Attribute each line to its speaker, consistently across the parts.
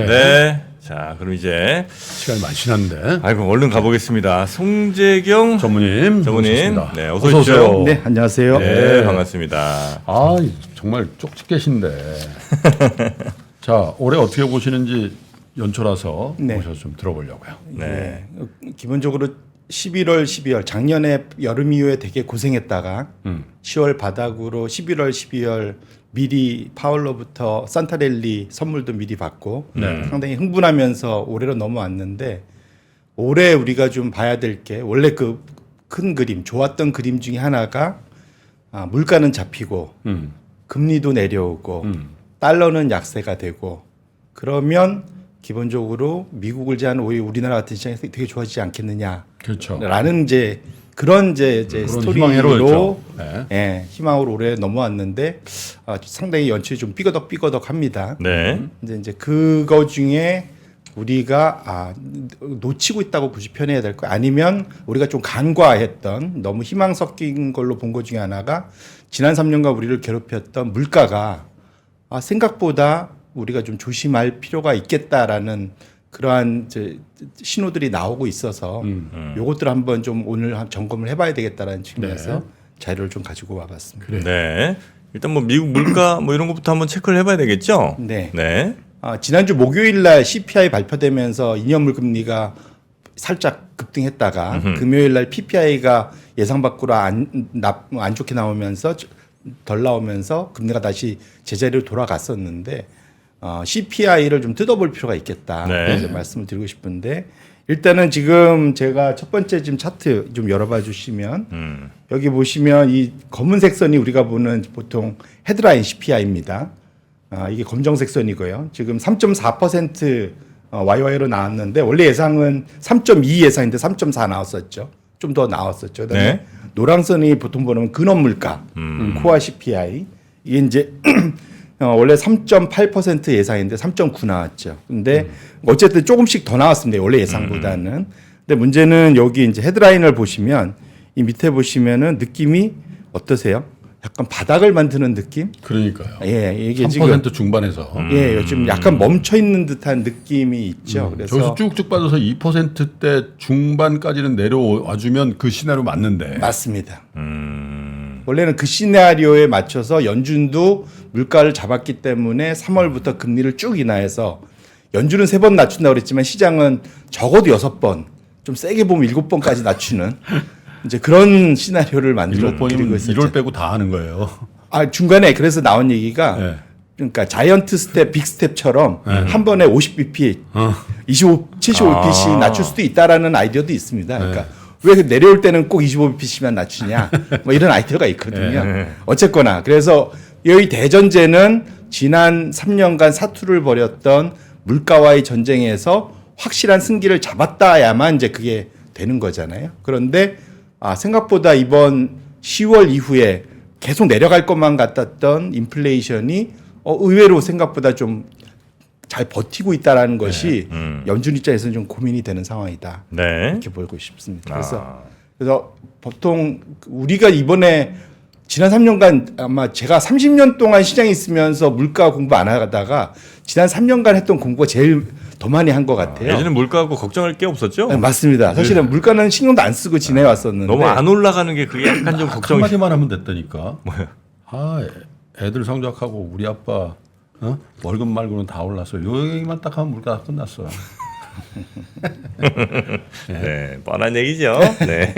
Speaker 1: 네.
Speaker 2: 네. 자, 그럼 이제
Speaker 1: 시간이 많이 지났는데.
Speaker 2: 아이고 얼른 가보겠습니다. 송재경
Speaker 1: 전무님.
Speaker 2: 전무님, 네, 어서
Speaker 1: 어서
Speaker 2: 오십시오.
Speaker 1: 오세요.
Speaker 3: 네, 안녕하세요.
Speaker 2: 네, 반갑습니다.
Speaker 1: 아, 정말 쪽집 계신데. 자, 올해 어떻게 보시는지 연초라서
Speaker 3: 네.
Speaker 1: 모셔서 좀 들어보려고요.
Speaker 2: 네.
Speaker 3: 기본적으로 11월, 12월 작년에 여름 이후에 되게 고생했다가 10월 바닥으로 11월, 12월 미리 파월로부터 산타랠리 선물도 미리 받고 상당히 흥분하면서 올해로 넘어왔는데 올해 우리가 좀 봐야 될 게 원래 그 큰 그림, 좋았던 그림 중에 하나가 물가는 잡히고 금리도 내려오고 달러는 약세가 되고 그러면 기본적으로 미국을 제한 오히려 우리나라 같은 시장에서 되게 좋아지지 않겠느냐.
Speaker 1: 그렇죠.
Speaker 3: 라는 이제 그런 이제
Speaker 1: 그런
Speaker 3: 스토리로
Speaker 1: 희망회로였죠. 네.
Speaker 3: 예, 희망으로 올해 넘어왔는데 상당히 연출이 좀 삐거덕삐거덕합니다.
Speaker 2: 네.
Speaker 3: 근데 이제 그거 중에 우리가 놓치고 있다고 굳이 표현해야 될 거 아니면 우리가 좀 간과했던 너무 희망 섞인 걸로 본 것 중에 하나가 지난 3년간 우리를 괴롭혔던 물가가 생각보다 우리가 좀 조심할 필요가 있겠다라는 그러한 이제 신호들이 나오고 있어서 요것들 한번 좀 오늘 점검을 해봐야 되겠다라는 측면에서 자료를 좀 가지고 와봤습니다.
Speaker 1: 그래요.
Speaker 2: 네. 일단 뭐 미국 물가 뭐 이런 것부터 한번 체크를 해봐야 되겠죠.
Speaker 3: 네.
Speaker 2: 네.
Speaker 3: 지난주 목요일 날 CPI 발표되면서 2년물 금리가 살짝 급등했다가 금요일 날 PPI가 예상 밖으로 안 좋게 나오면서 덜 나오면서 금리가 다시 제자리로 돌아갔었는데 CPI를 좀 뜯어볼 필요가 있겠다.
Speaker 2: 네.
Speaker 3: 이제 말씀을 드리고 싶은데 일단은 지금 제가 첫 번째 지금 차트 좀 열어봐 주시면 여기 보시면 이 검은색 선이 우리가 보는 보통 헤드라인 CPI입니다. 이게 검정색 선이고요. 지금 3.4% YY로 나왔는데 원래 예상은 3.2 예상인데 3.4 나왔었죠. 좀 더 나왔었죠. 그다음에
Speaker 2: 네.
Speaker 3: 노란선이 보통 보면 근원 물가, 코어 CPI 이게 이제 원래 3.8% 예상인데 3.9 나왔죠. 근데 어쨌든 조금씩 더 나왔습니다. 원래 예상보다는. 근데 문제는 여기 이제 헤드라인을 보시면 이 밑에 보시면은 느낌이 어떠세요? 약간 바닥을 만드는 느낌?
Speaker 1: 그러니까요.
Speaker 3: 예, 이게
Speaker 1: 3%
Speaker 3: 지금
Speaker 1: 중반에서.
Speaker 3: 예, 지금 약간 멈춰 있는 듯한 느낌이 있죠. 그래서
Speaker 1: 저기서 쭉쭉 빠져서 2%대 중반까지는 내려와주면 그 시나리오 맞는데.
Speaker 3: 맞습니다. 원래는 그 시나리오에 맞춰서 연준도 물가를 잡았기 때문에 3월부터 금리를 쭉 인하해서 연준은 3번 낮춘다고 그랬지만 시장은 적어도 6번, 좀 세게 보면 7번까지 낮추는 이제 그런 시나리오를 만들어 드리고
Speaker 1: 1번이면
Speaker 3: 있었죠.
Speaker 1: 1월 빼고 다 하는 거예요.
Speaker 3: 중간에 그래서 나온 얘기가
Speaker 1: 네.
Speaker 3: 그러니까 자이언트 스텝, 빅 스텝처럼 한 번에 50bp, 75bp씩 낮출 수도 있다라는 아이디어도 있습니다. 그러니까 왜 내려올 때는 꼭 25bp씩만 낮추냐, 뭐 이런 아이디어가 있거든요. 어쨌거나 그래서 여기 대전제는 지난 3년간 사투를 벌였던 물가와의 전쟁에서 확실한 승기를 잡았다야만 이제 그게 되는 거잖아요. 그런데 생각보다 이번 10월 이후에 계속 내려갈 것만 같았던 인플레이션이 의외로 생각보다 좀 잘 버티고 있다라는 것이 연준 입장에서는 좀 고민이 되는 상황이다.
Speaker 2: 네.
Speaker 3: 이렇게 보고 싶습니다. 그래서 보통 우리가 이번에 지난 3년간 아마 제가 30년 동안 시장에 있으면서 물가 공부 안 하다가 지난 3년간 했던 공부가 제일 더 많이 한 것 같아요.
Speaker 2: 예전에 물가하고 걱정할 게 없었죠.
Speaker 3: 네, 맞습니다. 사실은 물가는 신경도 안 쓰고 지내왔었는데
Speaker 2: 너무 안 올라가는 게 그게 약간 좀 걱정이.
Speaker 1: 한마디만 하면 됐다니까.
Speaker 2: 뭐요?
Speaker 1: 애들 성적하고 우리 아빠 월급 말고는 다 올랐어. 요 얘기만 딱 하면 물가 끝났어.
Speaker 2: 네, 뻔한 얘기죠. 네.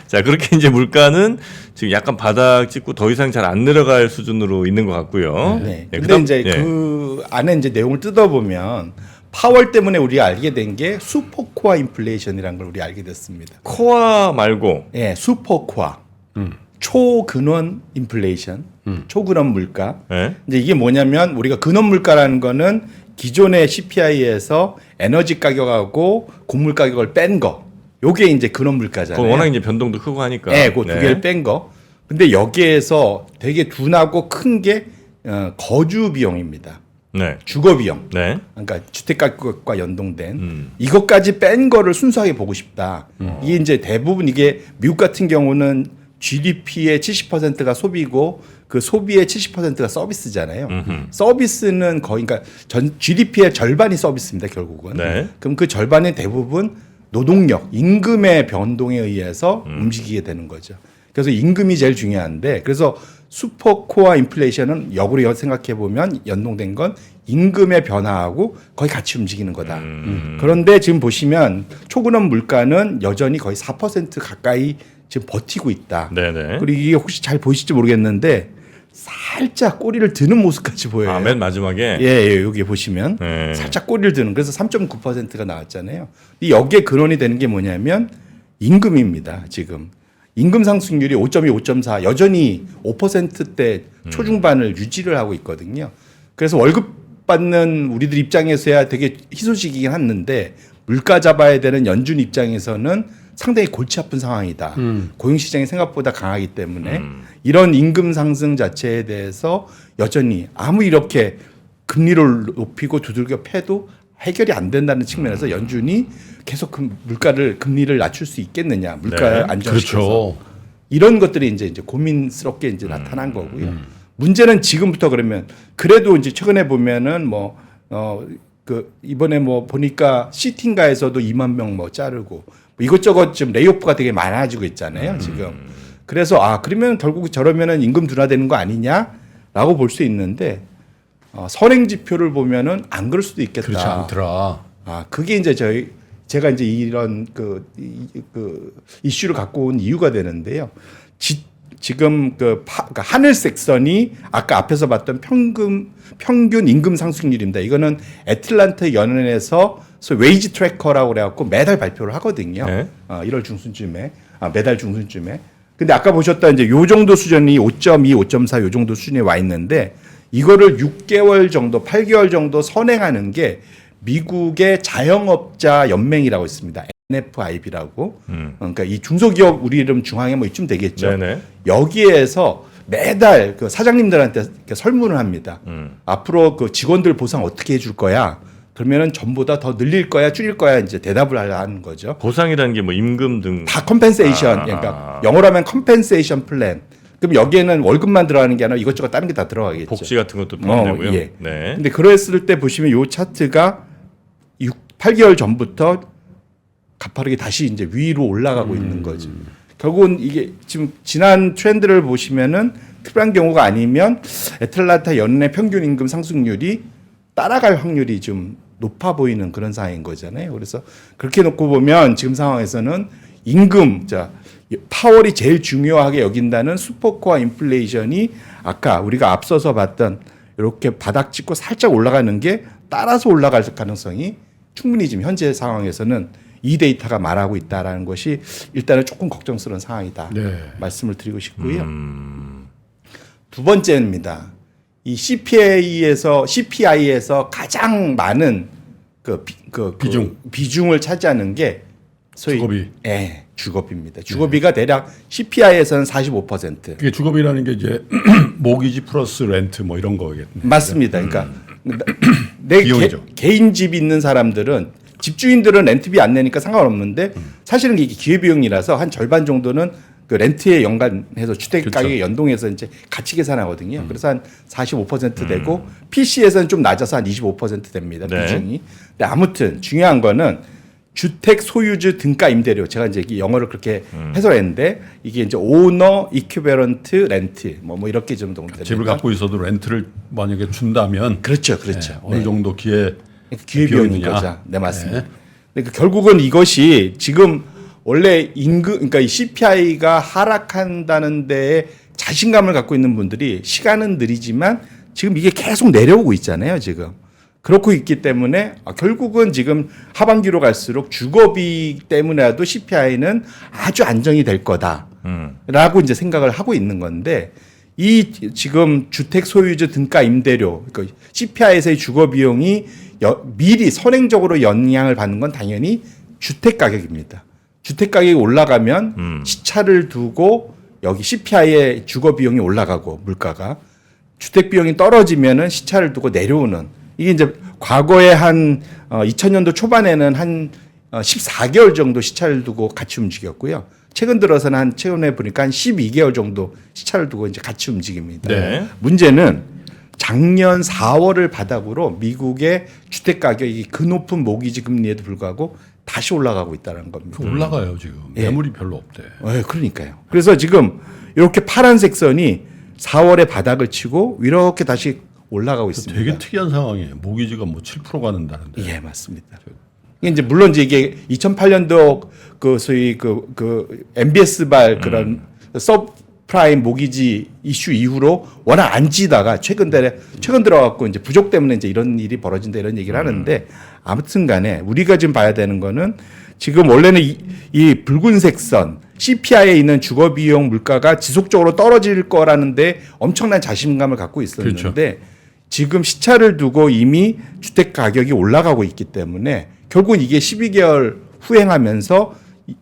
Speaker 2: 자, 그렇게 이제 물가는 지금 약간 바닥 찍고 더 이상 잘 안 내려갈 수준으로 있는 것 같고요.
Speaker 3: 네.
Speaker 2: 네,
Speaker 3: 근데
Speaker 2: 그다음-
Speaker 3: 이제
Speaker 2: 네.
Speaker 3: 그 안에 이제 내용을 뜯어보면 파월 때문에 우리가 알게 된 게 슈퍼코어 인플레이션이라는 걸 우리 알게 됐습니다.
Speaker 2: 코어 말고
Speaker 3: 예, 슈퍼코어. 초근원 인플레이션. 초근원 물가.
Speaker 2: 네.
Speaker 3: 이제 이게 뭐냐면 우리가 근원 물가라는 거는 기존의 CPI에서 에너지 가격하고 곡물 가격을 뺀 거. 요게 이제 근원 물가잖아요.
Speaker 2: 그거 워낙 이제 변동도 크고 하니까.
Speaker 3: 네, 그 두 개를 뺀 거. 근데 여기에서 되게 둔하고 큰 게 거주 비용입니다.
Speaker 2: 네.
Speaker 3: 주거 비용.
Speaker 2: 네.
Speaker 3: 그러니까 주택 가격과 연동된 이것까지 뺀 거를 순수하게 보고 싶다. 이게 이제 대부분 이게 미국 같은 경우는 GDP의 70%가 소비고 그 소비의 70%가 서비스잖아요. 서비스는 거의 그러니까 GDP의 절반이 서비스입니다, 결국은.
Speaker 2: 네.
Speaker 3: 그럼 그 절반의 대부분 노동력, 임금의 변동에 의해서 움직이게 되는 거죠. 그래서 임금이 제일 중요한데 그래서 슈퍼코어 인플레이션은 역으로 생각해 보면 연동된 건 임금의 변화하고 거의 같이 움직이는 거다. 그런데 지금 보시면 초근원 물가는 여전히 거의 4% 가까이 지금 버티고 있다.
Speaker 2: 네네.
Speaker 3: 그리고 이게 혹시 잘 보이실지 모르겠는데 살짝 꼬리를 드는 모습까지 보여요.
Speaker 2: 아, 맨 마지막에.
Speaker 3: 예, 여기 보시면
Speaker 2: 네.
Speaker 3: 살짝 꼬리를 드는. 그래서 3.9%가 나왔잖아요. 이 여기에 근원이 되는 게 뭐냐면 임금입니다. 지금 임금 상승률이 5.2, 5.4 여전히 5%대 초중반을 유지를 하고 있거든요. 그래서 월급 받는 우리들 입장에서야 되게 희소식이긴 했는데 물가 잡아야 되는 연준 입장에서는 상당히 골치 아픈 상황이다. 고용시장이 생각보다 강하기 때문에 이런 임금 상승 자체에 대해서 여전히 아무 이렇게 금리를 높이고 두들겨 패도 해결이 안 된다는 측면에서 연준이 계속 금리를 낮출 수 있겠느냐, 물가를
Speaker 2: 네.
Speaker 3: 안정시켜서
Speaker 1: 그렇죠.
Speaker 3: 이런 것들이 이제 고민스럽게 이제 나타난 거고요. 문제는 지금부터 그러면 그래도 이제 최근에 보면은 이번에 보니까 시팅가에서도 2만 명 자르고 이것저것 지금 레이오프가 되게 많아지고 있잖아요, 지금. 그래서 그러면 결국 저러면은 임금 둔화되는 거 아니냐라고 볼 수 있는데 선행 지표를 보면은 안 그럴 수도 있겠다.
Speaker 1: 그렇지 않더라.
Speaker 3: 그게 이제 제가 이제 이런 그 이슈를 갖고 온 이유가 되는데요. 지금 그러니까 하늘색 선이 아까 앞에서 봤던 평균 임금 상승률입니다. 이거는 애틀란타 연은에서 웨이지 트래커라고 그래갖고 매달 발표를 하거든요.
Speaker 2: 네.
Speaker 3: 1월 중순쯤에 매달 중순쯤에. 근데 아까 보셨던 이제 요 정도 수준이 5.2, 5.4 요 정도 수준에 와 있는데 이거를 6개월 정도, 8개월 정도 선행하는 게 미국의 자영업자 연맹이라고 있습니다. NFIB라고. 그러니까 이 중소기업 우리 이름 중앙에 이쯤 되겠죠.
Speaker 2: 네네.
Speaker 3: 여기에서 매달 그 사장님들한테 이렇게 설문을 합니다. 앞으로 그 직원들 보상 어떻게 해줄 거야? 그러면은 전보다 더 늘릴 거야, 줄일 거야 이제 대답을 하는 거죠.
Speaker 2: 보상이라는 게 뭐 임금 등.
Speaker 3: 다 컴펜세이션. 그러니까 영어로 하면 컴펜세이션 플랜. 그럼 여기에는 월급만 들어가는 게 아니라 이것저것 다른 게 다 들어가겠죠.
Speaker 2: 복지 같은 것도 포함되고요.
Speaker 3: 예.
Speaker 2: 네.
Speaker 3: 근데 그랬을 때 보시면 요 차트가 8개월 전부터 가파르게 다시 이제 위로 올라가고 있는 거죠. 결국은 이게 지금 지난 트렌드를 보시면은 특별한 경우가 아니면 애틀란타 연내 평균 임금 상승률이 따라갈 확률이 좀 높아 보이는 그런 상황인 거잖아요. 그래서 그렇게 놓고 보면 지금 상황에서는 파월이 제일 중요하게 여긴다는 슈퍼코어 인플레이션이 아까 우리가 앞서서 봤던 이렇게 바닥 찍고 살짝 올라가는 게 따라서 올라갈 가능성이 충분히 지금 현재 상황에서는 이 데이터가 말하고 있다라는 것이 일단은 조금 걱정스러운 상황이다.
Speaker 1: 네.
Speaker 3: 말씀을 드리고 싶고요. 두 번째입니다. 이 CPI에서 가장 많은 비중을 차지하는 게 소위
Speaker 1: 주거비.
Speaker 3: 주거비입니다. 주거비가 대략 CPI에서는 45%.
Speaker 1: 그게 주거비라는 게 이제 모기지 플러스 렌트 이런 거겠네.
Speaker 3: 맞습니다. 그러니까 내
Speaker 1: 비용이죠.
Speaker 3: 개인 집 있는 사람들은 집주인들은 렌트비 안 내니까 상관없는데 사실은 이게 기회비용이라서 한 절반 정도는 그 렌트에 연관해서 주택
Speaker 1: 그렇죠.
Speaker 3: 가격에 연동해서 이제 같이 계산하거든요. 그래서 한 45% 되고 PC에서는 좀 낮아서 한 25% 됩니다.
Speaker 2: 네.
Speaker 3: 비중이. 근데 아무튼 중요한 거는 주택 소유주 등가 임대료 제가 이제 영어를 그렇게 해석했는데 이게 이제 오너 이퀴베런트 렌트 뭐 이렇게 좀 됩니다.
Speaker 1: 집을 갖고 있어도 렌트를 만약에 준다면
Speaker 3: 그렇죠.
Speaker 1: 어느 정도
Speaker 3: 기회비용인
Speaker 1: 비용이냐.
Speaker 3: 거죠. 네, 맞습니다. 그러니까 결국은 이것이 지금 원래 그러니까 이 CPI가 하락한다는 데에 자신감을 갖고 있는 분들이 시간은 느리지만 지금 이게 계속 내려오고 있잖아요, 지금. 그렇고 있기 때문에 결국은 지금 하반기로 갈수록 주거비 때문에라도 CPI는 아주 안정이 될 거다라고 이제 생각을 하고 있는 건데 이 지금 주택 소유주 등가 임대료 그러니까 CPI에서의 주거 비용이 미리 선행적으로 영향을 받는 건 당연히 주택 가격입니다. 주택 가격이 올라가면 시차를 두고 여기 CPI의 주거 비용이 올라가고 물가가 주택 비용이 떨어지면은 시차를 두고 내려오는 이게 이제 과거에 한 2000년도 초반에는 한 14개월 정도 시차를 두고 같이 움직였고요. 최근 들어서는 최근에 보니까 한 12개월 정도 시차를 두고 이제 같이 움직입니다.
Speaker 2: 네.
Speaker 3: 문제는 작년 4월을 바닥으로 미국의 주택 가격이 그 높은 모기지 금리에도 불구하고 다시 올라가고 있다는 겁니다.
Speaker 1: 올라가요 지금.
Speaker 3: 예.
Speaker 1: 매물이 별로 없대.
Speaker 3: 그러니까요. 그래서 지금 이렇게 파란색 선이 4월에 바닥을 치고 이렇게 다시 올라가고 있습니다.
Speaker 1: 되게 특이한 상황이에요. 모기지가 뭐 7% 가는다는데.
Speaker 3: 예, 맞습니다. 이게 이제 물론 이게 2008년도 그 소위 그 MBS발 그런 서프라임 모기지 이슈 이후로 워낙 안 지다가 최근 들어갖고 이제 부족 때문에 이제 이런 일이 벌어진다 이런 얘기를 하는데 아무튼간에 우리가 지금 봐야 되는 거는 지금 원래는 이 붉은색 선 CPI에 있는 주거 비용 물가가 지속적으로 떨어질 거라는데 엄청난 자신감을 갖고 있었는데 지금 시차를 두고 이미 주택 가격이 올라가고 있기 때문에 결국은 이게 12개월 후행하면서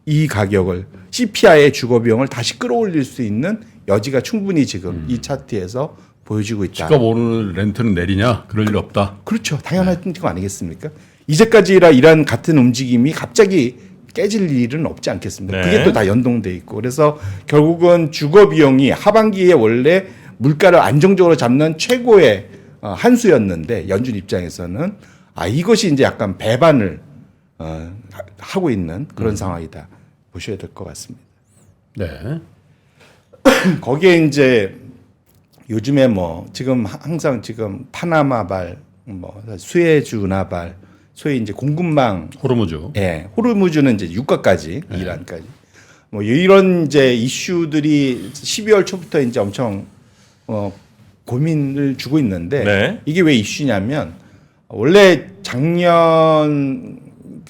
Speaker 3: 이 가격을 CPI의 주거 비용을 다시 끌어올릴 수 있는 여지가 충분히 지금 이 차트에서 보여지고 있다.
Speaker 1: 집값 오르는 렌트는 내리냐? 그럴 일 없다.
Speaker 3: 그렇죠. 당연한 거 아니겠습니까? 이제까지라 이런 같은 움직임이 갑자기 깨질 일은 없지 않겠습니까?
Speaker 2: 네.
Speaker 3: 그게 또 다 연동돼 있고 그래서 결국은 주거 비용이 하반기에 원래 물가를 안정적으로 잡는 최고의 한 수였는데 연준 입장에서는 이것이 이제 약간 배반을 하고 있는 그런 상황이다 보셔야 될 것 같습니다.
Speaker 1: 네.
Speaker 3: 거기에 이제 요즘에 뭐 지금 항상 지금 파나마발, 뭐 수에즈운하발, 소위 이제 공급망,
Speaker 1: 호르무즈.
Speaker 3: 예, 호르무즈는 이제 유가까지 이란까지 뭐 이런 이제 이슈들이 12월 초부터 이제 엄청 고민을 주고 있는데
Speaker 2: 네.
Speaker 3: 이게 왜 이슈냐면 원래 작년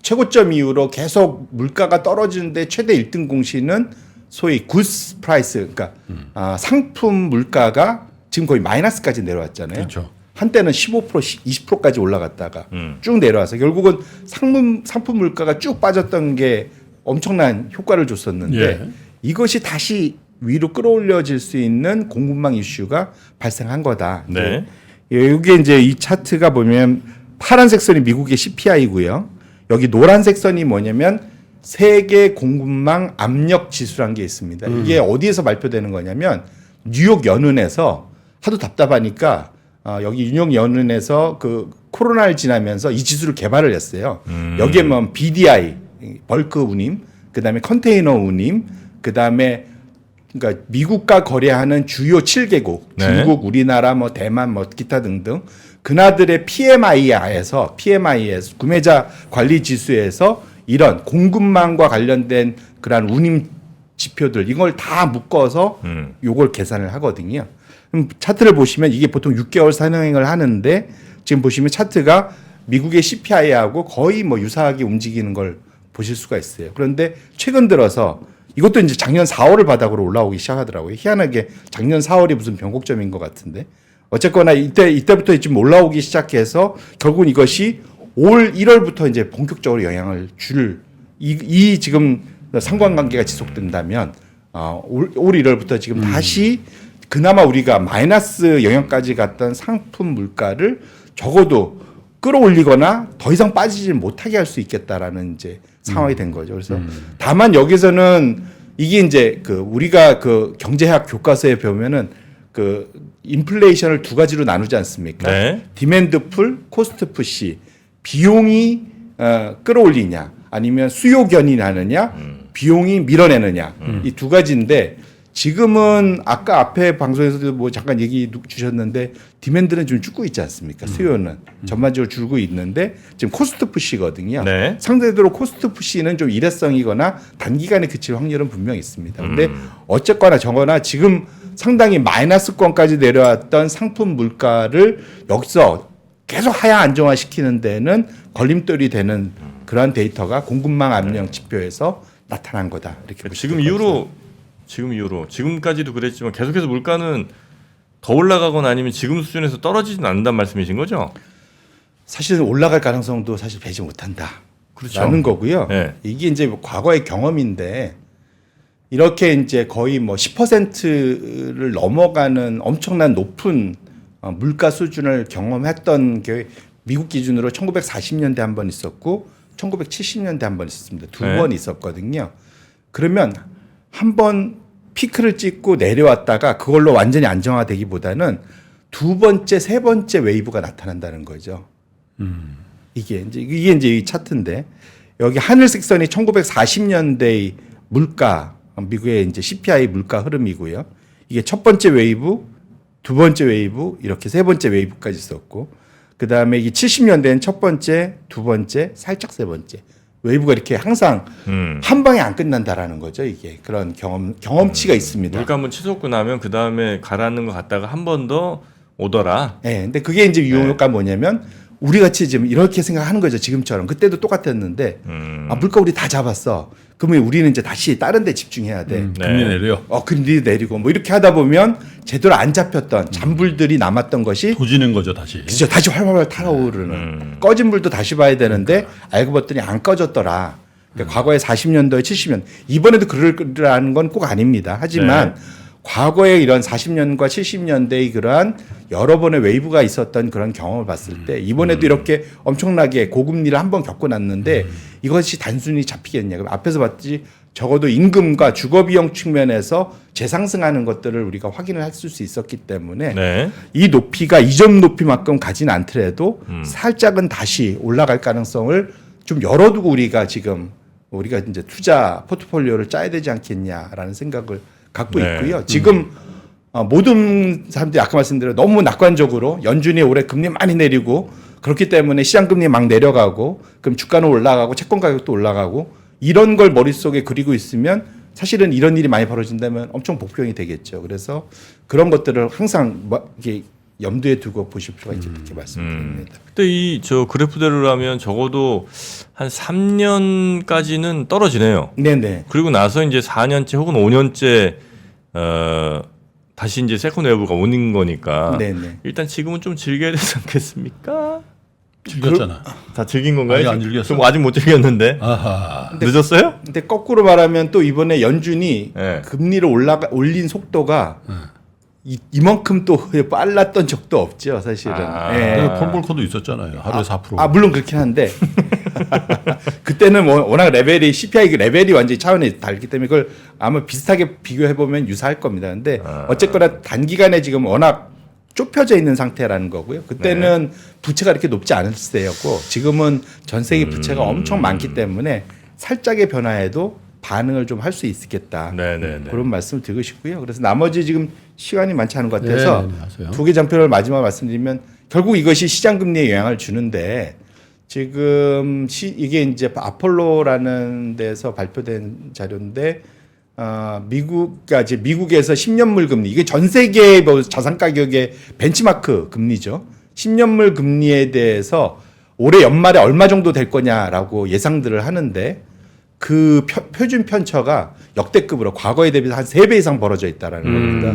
Speaker 3: 최고점 이후로 계속 물가가 떨어지는데 최대 1등 공시는 소위 굿스 프라이스 그러니까 상품 물가가 지금 거의 마이너스까지 내려왔잖아요.
Speaker 1: 그렇죠.
Speaker 3: 한때는 15% 20%까지 올라갔다가 쭉 내려와서 결국은 상품 물가가 쭉 빠졌던 게 엄청난 효과를 줬었는데
Speaker 1: 예.
Speaker 3: 이것이 다시 위로 끌어올려질 수 있는 공급망 이슈가 발생한 거다.
Speaker 2: 네.
Speaker 3: 여기 이제 이 차트가 보면 파란색 선이 미국의 CPI고요. 여기 노란색 선이 뭐냐면 세계 공급망 압력 지수라는 게 있습니다. 이게 어디에서 발표되는 거냐면 뉴욕 연은에서 하도 답답하니까 여기 뉴욕 연은에서 그 코로나를 지나면서 이 지수를 개발을 했어요. 여기에 뭐 BDI 벌크 운임, 그다음에 컨테이너 운임, 그다음에 그러니까 미국과 거래하는 주요 7개국,
Speaker 2: 네.
Speaker 3: 중국, 우리나라, 뭐 대만, 뭐 기타 등등 그나들의 PMI에서 구매자 관리 지수에서 이런 공급망과 관련된 그러한 운임 지표들 이걸 다 묶어서 요걸 계산을 하거든요. 그럼 차트를 보시면 이게 보통 6개월 상행을 하는데 지금 보시면 차트가 미국의 CPI하고 거의 뭐 유사하게 움직이는 걸 보실 수가 있어요. 그런데 최근 들어서 이것도 이제 작년 4월을 바닥으로 올라오기 시작하더라고요. 희한하게 작년 4월이 무슨 변곡점인 것 같은데 어쨌거나 이때부터 지금 올라오기 시작해서 결국은 이것이 올 1월부터 이제 본격적으로 영향을 줄 이 지금 상관관계가 지속된다면 올 1월부터 지금 다시 그나마 우리가 마이너스 영향까지 갔던 상품 물가를 적어도 끌어올리거나 더 이상 빠지지 못하게 할 수 있겠다라는 이제 상황이 된 거죠. 그래서 다만 여기서는 이게 이제 그 우리가 그 경제학 교과서에 보면은 그 인플레이션을 두 가지로 나누지 않습니까?
Speaker 2: 네.
Speaker 3: 디맨드 풀, 코스트 푸시. 비용이 끌어올리냐 아니면 수요 견인하느냐 비용이 밀어내느냐 이 두 가지인데 지금은 아까 앞에 방송에서도 뭐 잠깐 얘기 주셨는데 디맨드는 좀 죽고 있지 않습니까? 수요는 전반적으로 줄고 있는데 지금 코스트 푸시거든요.
Speaker 2: 네.
Speaker 3: 상대적으로 코스트 푸시는 좀 일회성이거나 단기간에 그칠 확률은 분명히 있습니다. 근데 어쨌거나 저거나 지금 상당히 마이너스권까지 내려왔던 상품 물가를 여기서 계속 하향 안정화시키는 데는 걸림돌이 되는 그러한 데이터가 공급망 압력 지표에서 나타난 거다. 이렇게 보시면
Speaker 2: 지금 이후로 지금까지도 그랬지만 계속해서 물가는 더 올라가거나 아니면 지금 수준에서 떨어지진 않는다는 말씀이신 거죠?
Speaker 3: 사실은 올라갈 가능성도 사실 배지 못한다.
Speaker 2: 그렇죠.
Speaker 3: 라는 거고요.
Speaker 2: 네.
Speaker 3: 이게 이제 과거의 경험인데 이렇게 이제 거의 뭐 10%를 넘어가는 엄청난 높은 물가 수준을 경험했던 게 미국 기준으로 1940년대 한 번 있었고 1970년대 한 번 있었습니다. 두
Speaker 2: 네.
Speaker 3: 번 있었거든요. 그러면 한번 피크를 찍고 내려왔다가 그걸로 완전히 안정화되기보다는 두 번째, 세 번째 웨이브가 나타난다는 거죠. 이게 이제 이 차트인데 여기 하늘색 선이 1940년대의 물가, 미국의 이제 CPI 물가 흐름이고요. 이게 첫 번째 웨이브, 두 번째 웨이브, 이렇게 세 번째 웨이브까지 있었고, 그 다음에 이게 70년대엔 첫 번째, 두 번째, 살짝 세 번째. 웨이브가 이렇게 항상 한 방에 안 끝난다라는 거죠. 이게 그런 경험치가 있습니다.
Speaker 2: 물가 한번 치솟고 나면 그 다음에 가라앉는 거 갔다가 한 번 더 오더라.
Speaker 3: 네, 근데 그게 이제 유효가 뭐냐면 우리 같이 지금 이렇게 생각하는 거죠. 지금처럼 그때도 똑같았는데 아, 물가 우리 다 잡았어. 그러면 우리는 이제 다시 다른 데 집중해야 돼.
Speaker 1: 금리 내려.
Speaker 3: 금리 내리고 뭐 이렇게 하다 보면 제대로 안 잡혔던 잔불들이 남았던 것이
Speaker 1: 도지는 거죠 다시.
Speaker 3: 그죠. 다시 활활 타오르는 꺼진 불도 다시 봐야 되는데 알고 봤더니 안 꺼졌더라. 그러니까 과거에 40년도에 70년 이번에도 그러라는 건 꼭 아닙니다. 하지만 과거에 이런 40년과 70년대의 그러한 여러 번의 웨이브가 있었던 그런 경험을 봤을 때 이번에도 이렇게 엄청나게 고금리를 한번 겪어놨는데 이것이 단순히 잡히겠냐. 그럼 앞에서 봤듯이 적어도 임금과 주거비용 측면에서 재상승하는 것들을 우리가 확인을 할 수 있었기 때문에
Speaker 2: 네.
Speaker 3: 이 높이가 이전 높이만큼 가진 않더라도 살짝은 다시 올라갈 가능성을 좀 열어두고 우리가 이제 투자 포트폴리오를 짜야 되지 않겠냐라는 생각을 갖고
Speaker 2: 네.
Speaker 3: 있고요. 지금 모든 사람들이 아까 말씀드린 너무 낙관적으로 연준이 올해 금리 많이 내리고 그렇기 때문에 시장 금리 막 내려가고 그럼 주가는 올라가고 채권 가격도 올라가고 이런 걸 머릿속에 그리고 있으면 사실은 이런 일이 많이 벌어진다면 엄청 복병이 되겠죠. 그래서 그런 것들을 항상 이렇게 염두에 두고 보실 필요가 있지 이렇게 말씀드립니다.
Speaker 2: 근데 이 저 그래프대로라면 적어도 한 3년까지는 떨어지네요.
Speaker 3: 네네.
Speaker 2: 그리고 나서 이제 4년째 혹은 5년째 다시 이제 세컨 웨이브가 오는 거니까
Speaker 3: 네네.
Speaker 2: 일단 지금은 좀 즐겨야 되지 않겠습니까?
Speaker 1: 즐겼잖아.
Speaker 2: 다 즐긴 건가요?
Speaker 1: 아니, 안 즐겼어.
Speaker 2: 좀 아직 못 즐겼는데.
Speaker 1: 아하.
Speaker 2: 늦었어요?
Speaker 3: 근데 거꾸로 말하면 또 이번에 연준이
Speaker 2: 네.
Speaker 3: 금리를 올린 속도가 이만큼 또 빨랐던 적도 없죠, 사실은. 예.
Speaker 1: 폴 볼커도 있었잖아요. 하루에 4%.
Speaker 3: 물론 그렇긴 한데 그때는 워낙 레벨이 CPI 그 레벨이 완전히 차원이 다르기 때문에 그걸 아마 비슷하게 비교해 보면 유사할 겁니다. 근데 어쨌거나 단기간에 지금 워낙 좁혀져 있는 상태라는 거고요. 그때는 부채가 이렇게 높지 않을 때였고 지금은 전 세계 부채가 엄청 많기 때문에 살짝의 변화에도 반응을 좀 할 수 있겠다.
Speaker 2: 네네네.
Speaker 3: 그런 말씀을 드리고 싶고요. 그래서 나머지 지금 시간이 많지 않은 것 같아서
Speaker 1: 네, 하세요.
Speaker 3: 두 개 장표를 마지막 말씀드리면 결국 이것이 시장 금리에 영향을 주는데 지금 이게 이제 아폴로라는 데서 발표된 자료인데 미국에서 10년물 금리 이게 전 세계 뭐 자산 가격의 벤치마크 금리죠. 10년물 금리에 대해서 올해 연말에 얼마 정도 될 거냐라고 예상들을 하는데 그 표준 편차가 역대급으로 과거에 대비해서 한 3배 이상 벌어져 있다라는 겁니다.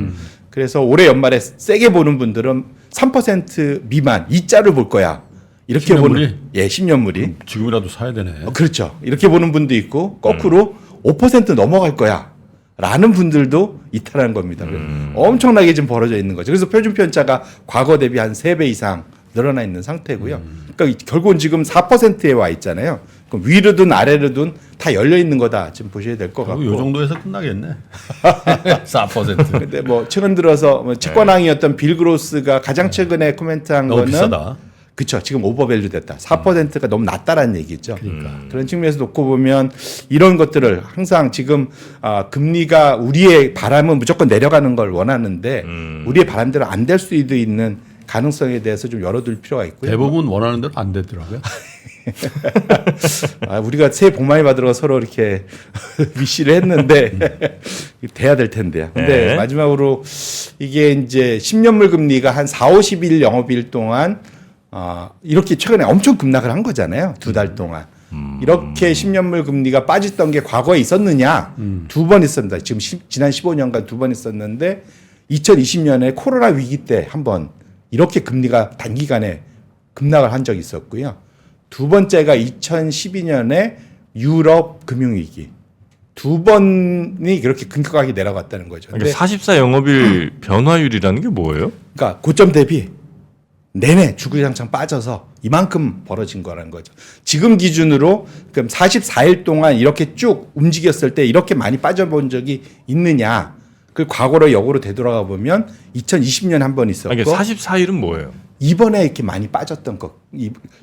Speaker 3: 그래서 올해 연말에 세게 보는 분들은 3% 미만 이자를 볼 거야. 이렇게
Speaker 1: 10년물이?
Speaker 3: 보는 10년물이.
Speaker 1: 지금이라도 사야 되네.
Speaker 3: 그렇죠. 이렇게 보는 분도 있고 거꾸로 5% 넘어갈 거야. 라는 분들도 있다는 겁니다. 엄청나게 지금 벌어져 있는 거죠. 그래서 표준 편차가 과거 대비 한 3배 이상 늘어나 있는 상태고요. 그러니까 결국은 지금 4%에 와 있잖아요. 그럼 위로든 아래로든 다 열려 있는 거다. 지금 보셔야 될 것 같고.
Speaker 1: 이 정도에서 끝나겠네. 4%.
Speaker 3: 근데 뭐 최근 들어서 뭐 채권왕이었던 빌 그로스가 가장 최근에 코멘트한
Speaker 1: 너무
Speaker 3: 거는
Speaker 1: 비싸다.
Speaker 3: 그렇죠. 지금 오버밸류 됐다. 4%가 너무 낮다라는 얘기죠. 그런 측면에서 놓고 보면 이런 것들을 항상 지금 금리가 우리의 바람은 무조건 내려가는 걸 원하는데 우리의 바람대로 안 될 수도 있는 가능성에 대해서 좀 열어둘 필요가 있고요.
Speaker 1: 대부분 원하는 대로 안 되더라고요.
Speaker 3: 우리가 새해 복 많이 받으러 서로 이렇게 위시를 했는데 돼야 될 텐데요. 근데
Speaker 2: 네.
Speaker 3: 마지막으로 이게 이제 10년물 금리가 한 4, 50일 영업일 동안 이렇게 최근에 엄청 급락을 한 거잖아요. 2달 동안. 이렇게 10년물 금리가 빠졌던 게 과거에 있었느냐? 2번 있었습니다. 지금 지난 15년간 2번 있었는데 2020년에 코로나 위기 때 한번 이렇게 금리가 단기간에 급락을 한 적이 있었고요. 두 번째가 2012년에 유럽 금융위기. 두 번이 그렇게 급격하게 내려갔다는 거죠.
Speaker 2: 그러니까 44 영업일 변화율이라는 게 뭐예요?
Speaker 3: 그러니까 고점 대비 내내 주구장창 빠져서 이만큼 벌어진 거라는 거죠. 지금 기준으로 그럼 44일 동안 이렇게 쭉 움직였을 때 이렇게 많이 빠져본 적이 있느냐? 그 과거로 역으로 되돌아가 보면 2020년 한 번 있었고
Speaker 2: 아니, 44일은 뭐예요?
Speaker 3: 이번에 이렇게 많이 빠졌던 거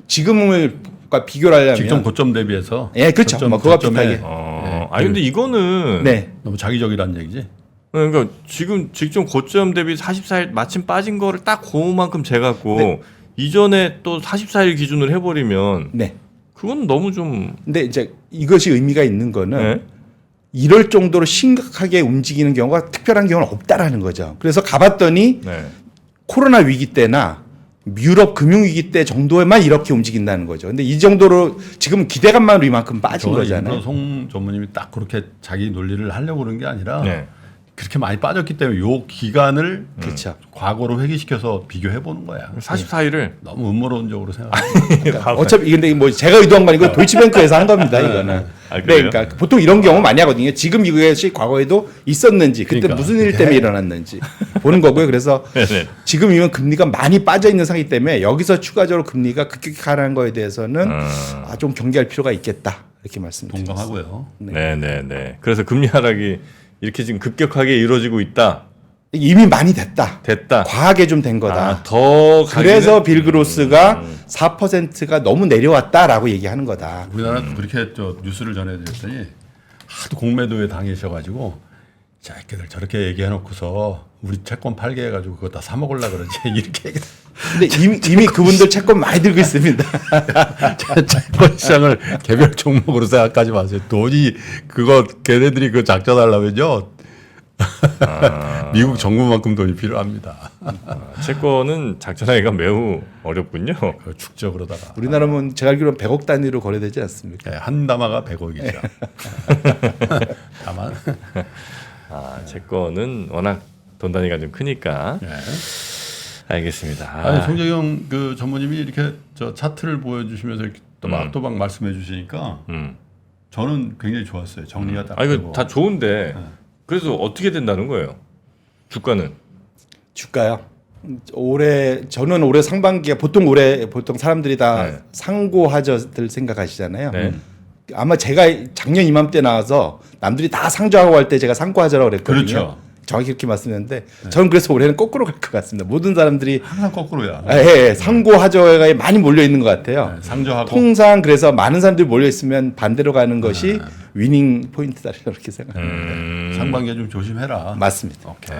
Speaker 3: 지금과 비교를 하려면
Speaker 1: 직전 고점 대비해서
Speaker 3: 예, 그렇죠. 뭐 그거 비슷하게.
Speaker 2: 아니 근데 이거는
Speaker 3: 네.
Speaker 1: 너무 자기적이라는 얘기지.
Speaker 2: 그러니까 지금 직전 고점 대비 44일 마침 빠진 거를 딱 그만큼 재갖고
Speaker 3: 네.
Speaker 2: 이전에 또 44일 기준으로 해버리면
Speaker 3: 네.
Speaker 2: 그건 너무 좀
Speaker 3: 근데 이제 이것이 의미가 있는 거는
Speaker 2: 네?
Speaker 3: 이럴 정도로 심각하게 움직이는 경우가 특별한 경우는 없다라는 거죠. 그래서 가봤더니
Speaker 2: 네.
Speaker 3: 코로나 위기 때나 유럽 금융 위기 때 정도에만 이렇게 움직인다는 거죠. 근데 이 정도로 지금 기대감만으로 이만큼 빠진
Speaker 1: 저는
Speaker 3: 거잖아요.
Speaker 1: 일부러 송 전무님이 딱 그렇게 자기 논리를 하려고 그런 게 아니라
Speaker 2: 네.
Speaker 1: 그렇게 많이 빠졌기 때문에 요 기간을
Speaker 3: 그렇죠.
Speaker 1: 과거로 회귀시켜서 비교해 보는 거야.
Speaker 2: 44일을
Speaker 1: 너무 음모론적으로 생각해.
Speaker 3: 그러니까 어차피 근데 뭐 제가 의도한 건 아니고 도이치뱅크에서 한 겁니다. 이거는.
Speaker 2: 아,
Speaker 3: 네,
Speaker 2: 그래요?
Speaker 3: 그러니까 보통 이런 경우 많이 하거든요. 지금 이것이 과거에도 있었는지 그때
Speaker 1: 그러니까.
Speaker 3: 무슨 일 때문에 일어났는지 보는 거고요. 그래서
Speaker 2: 네네.
Speaker 3: 지금이면 금리가 많이 빠져 있는 상황이기 때문에 여기서 추가적으로 금리가 급격히 하락한 거에 대해서는 좀 경계할 필요가 있겠다 이렇게 말씀드립니다.
Speaker 1: 동감하고요.
Speaker 2: 네네네. 그래서 금리 하락이 이렇게 지금 급격하게 이루어지고 있다.
Speaker 3: 이미 많이 됐다.
Speaker 2: 됐다.
Speaker 3: 과하게 좀 된 거다.
Speaker 2: 아, 더
Speaker 3: 그래서 빌 그로스가 4%가 너무 내려왔다라고 얘기하는 거다.
Speaker 1: 우리나라 그렇게 저 뉴스를 전해드렸더니 하도 공매도에 당하셔가지고 자기들 저렇게 얘기해놓고서 우리 채권 팔게 해가지고 그거 다 사 먹으려 그러지 이렇게.
Speaker 3: 근데 이미 그분들 채권 많이 들고 있습니다.
Speaker 1: 채권 시장을 개별 종목으로 생각하지 마세요. 돈이 그거 걔네들이 그 작전하려면요. 미국 정부만큼 돈이 필요합니다.
Speaker 2: 채권은 작전하기가 매우 어렵군요.
Speaker 1: 그 축적 그러다가
Speaker 3: 우리나라는 제가 알기로는 100억 단위로 거래되지 않습니까?
Speaker 1: 네, 한 담화가 100억이죠. 다만
Speaker 2: 채권은 워낙 돈 단위가 좀 크니까.
Speaker 1: 네.
Speaker 2: 알겠습니다.
Speaker 1: 아니 송재경 그 전무님이 이렇게 저 차트를 보여주시면서 이렇게 또박또박 말씀해 주시니까 저는 굉장히 좋았어요. 정리가 딱
Speaker 2: 이거
Speaker 1: 되고.
Speaker 2: 다 좋은데 그래서 어떻게 된다는 거예요? 주가는?
Speaker 3: 주가요. 저는 올해 상반기에 보통 사람들이 다
Speaker 2: 네.
Speaker 3: 상고하저들 생각하시잖아요.
Speaker 2: 네.
Speaker 3: 아마 제가 작년 이맘때 나와서 남들이 다 상저하고 할 때 제가 상고하저라고 그랬거든요.
Speaker 1: 그렇죠.
Speaker 3: 정확히 그렇게 말씀했는데 저는 그래서 올해는 거꾸로 갈 것 같습니다. 모든 사람들이
Speaker 1: 항상 거꾸로야.
Speaker 3: 상고하저에 많이 몰려 있는 것 같아요.
Speaker 1: 네, 상저하고
Speaker 3: 통상 그래서 많은 사람들이 몰려 있으면 반대로 가는 것이 위닝 포인트다 이렇게 생각합니다.
Speaker 1: 상반기에 좀 조심해라.
Speaker 3: 맞습니다.
Speaker 1: 오케이.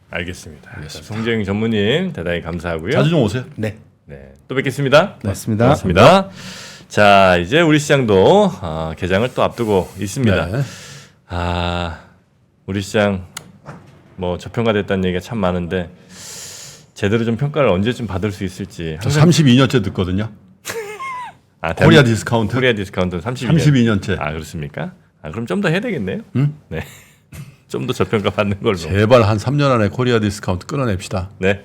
Speaker 2: 알겠습니다. 송재영 전무님 대단히 감사하고요.
Speaker 1: 자주 좀 오세요.
Speaker 3: 네,
Speaker 2: 네, 또 뵙겠습니다.
Speaker 3: 맞습니다.
Speaker 2: 고맙습니다. 자, 이제 우리 시장도 개장을 또 앞두고 있습니다.
Speaker 1: 네.
Speaker 2: 우리 시장 뭐 저평가됐다는 얘기가 참 많은데 제대로 좀 평가를 언제쯤 받을 수 있을지.
Speaker 1: 저 32년째 듣거든요.
Speaker 2: 대한민국
Speaker 1: 코리아 디스카운트.
Speaker 2: 코리아 디스카운트 32년.
Speaker 1: 32년째.
Speaker 2: 그렇습니까? 그럼 좀 더 해야 되겠네요. 네. 좀 더 저평가 받는 걸로.
Speaker 1: 제발 한 3년 안에 코리아 디스카운트 끊어냅시다.
Speaker 2: 네.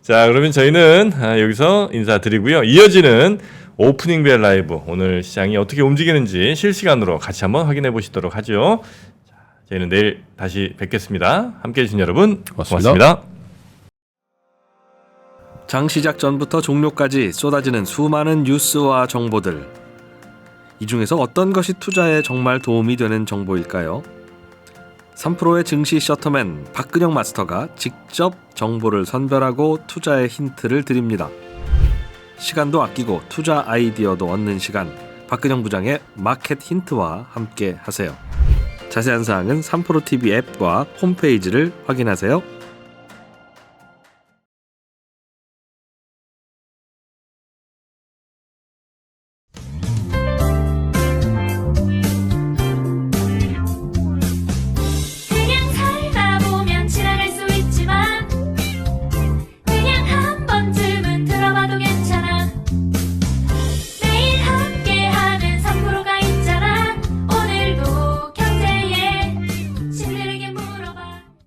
Speaker 2: 자, 그러면 저희는 여기서 인사드리고요. 이어지는 오프닝 벨 라이브 오늘 시장이 어떻게 움직이는지 실시간으로 같이 한번 확인해 보시도록 하죠. 자, 저희는 내일 다시 뵙겠습니다. 함께해 주신 여러분 고맙습니다.
Speaker 4: 장 시작 전부터 종료까지 쏟아지는 수많은 뉴스와 정보들. 이 중에서 어떤 것이 투자에 정말 도움이 되는 정보일까요? 3프로의 증시 셔터맨 박근영 마스터가 직접 정보를 선별하고 투자의 힌트를 드립니다. 시간도 아끼고 투자 아이디어도 얻는 시간, 박근영 부장의 마켓 힌트와 함께 하세요. 자세한 사항은 3프로 TV 앱과 홈페이지를 확인하세요.